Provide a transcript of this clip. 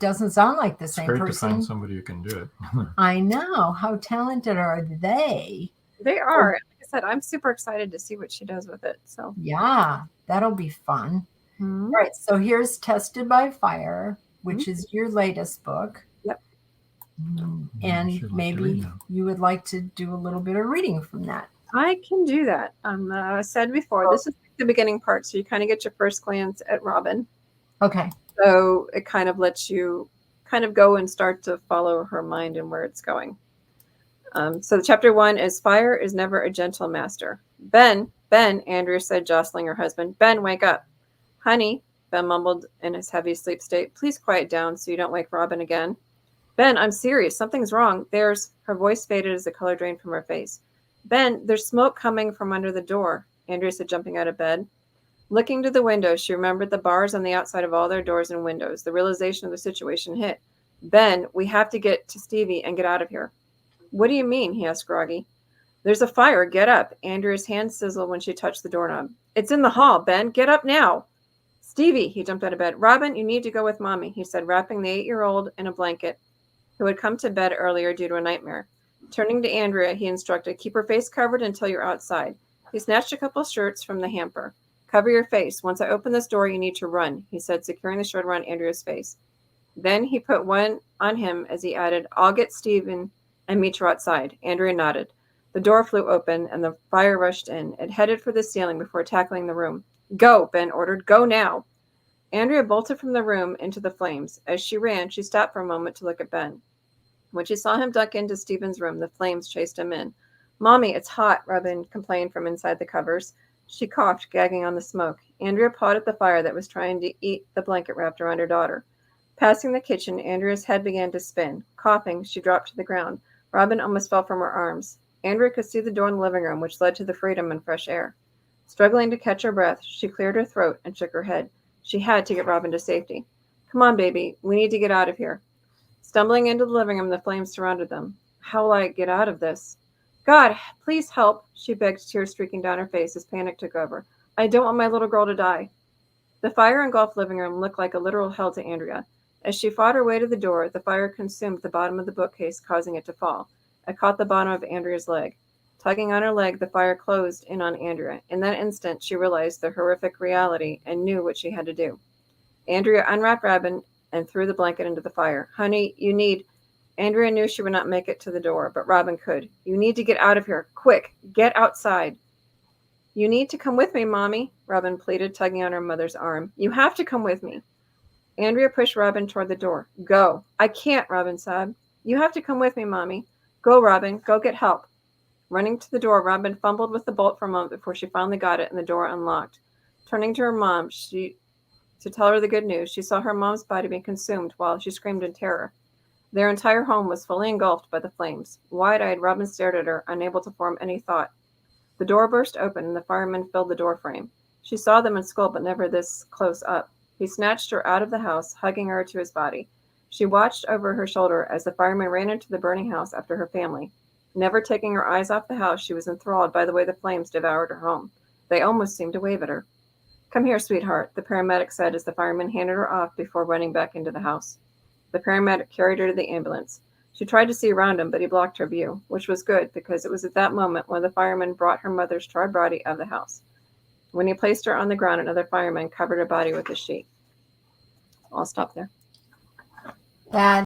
doesn't sound like the It's same great person. to find somebody who can do it. I know. How talented are they? They are. Like I said, I'm super excited to see what she does with it. So Yeah, that'll be fun. Mhm. All right, so here's Tested by Fire, which is your latest book. Yep. And maybe you would like to do a little bit of reading from that. I can do that. I said before, this is the beginning part, so you kind of get your first glance at Robin. Okay. So it kind of lets you kind of go and start to follow her mind and where it's going. So chapter 1 is Fire is Never a Gentle Master. Ben, Andrea said, jostling her husband. Ben, wake up. Honey, Ben mumbled in his heavy sleep state. Please quiet down so you don't wake Robin again. Ben, I'm serious. Something's wrong. Her voice faded as the color drained from her face. Ben, there's smoke coming from under the door, Andrea said, jumping out of bed. Looking to the window, she remembered the bars on the outside of all their doors and windows. The realization of the situation hit. Ben, we have to get to Stevie and get out of here. What do you mean? He asked groggy. There's a fire. Get up. Andrea's hand sizzled when she touched the doorknob. It's in the hall, Ben. Get up now. Stevie, he jumped out of bed. Robin, you need to go with Mommy, he said, wrapping the 8-year-old in a blanket, who had come to bed earlier due to a nightmare. Turning to Andrea, he instructed, keep her face covered until you're outside. He snatched a couple shirts from the hamper. Cover your face. Once I open this door, you need to run, he said, securing the shirt around Andrea's face. Then he put one on him as he added, I'll get Stephen and meet you outside. Andrea nodded. The door flew open, and the fire rushed in. It headed for the ceiling before tackling the room. Go, Ben ordered. Go now. Andrea bolted from the room into the flames. As she ran, she stopped for a moment to look at Ben. When she saw him duck into Stephen's room, the flames chased him in. Mommy, it's hot, Robin complained from inside the covers. She coughed, gagging on the smoke. Andrea pawed at the fire that was trying to eat the blanket wrapped around her daughter. Passing the kitchen, Andrea's head began to spin. Coughing, she dropped to the ground. Robin almost fell from her arms. Andrea could see the door in the living room, which led to the freedom and fresh air. Struggling to catch her breath, she cleared her throat and shook her head. She had to get Robin to safety. Come on, baby. We need to get out of here. Stumbling into the living room, the flames surrounded them. How will I get out of this? God, please help, she begged, tears streaking down her face as panic took over. I don't want my little girl to die. The fire-engulfed living room looked like a literal hell to Andrea. As she fought her way to the door, the fire consumed the bottom of the bookcase, causing it to fall. It caught the bottom of Andrea's leg. Tugging on her leg, the fire closed in on Andrea. In that instant, she realized the horrific reality and knew what she had to do. Andrea unwrapped Robin and threw the blanket into the fire. Honey, you need... Andrea knew she would not make it to the door, but Robin could. You need to get out of here. Quick, get outside. You need to come with me, Mommy, Robin pleaded, tugging on her mother's arm. You have to come with me. Andrea pushed Robin toward the door. Go. I can't, Robin sobbed. You have to come with me, Mommy. Go, Robin. Go get help. Running to the door, Robin fumbled with the bolt for a moment before she finally got it and the door unlocked. Turning to her mom, to tell her the good news, she saw her mom's body being consumed while she screamed in terror. Their entire home was fully engulfed by the flames. Wide-eyed, Robin stared at her, unable to form any thought. The door burst open, and the firemen filled the doorframe. She saw them in skull, but never this close up. He snatched her out of the house, hugging her to his body. She watched over her shoulder as the firemen ran into the burning house after her family. Never taking her eyes off the house, she was enthralled by the way the flames devoured her home. They almost seemed to wave at her. Come here, sweetheart, the paramedic said as the fireman handed her off before running back into the house. The paramedic carried her to the ambulance. She tried to see around him, but he blocked her view, which was good because it was at that moment when the fireman brought her mother's charred body out of the house. When he placed her on the ground, another fireman covered her body with a sheet. I'll stop there. That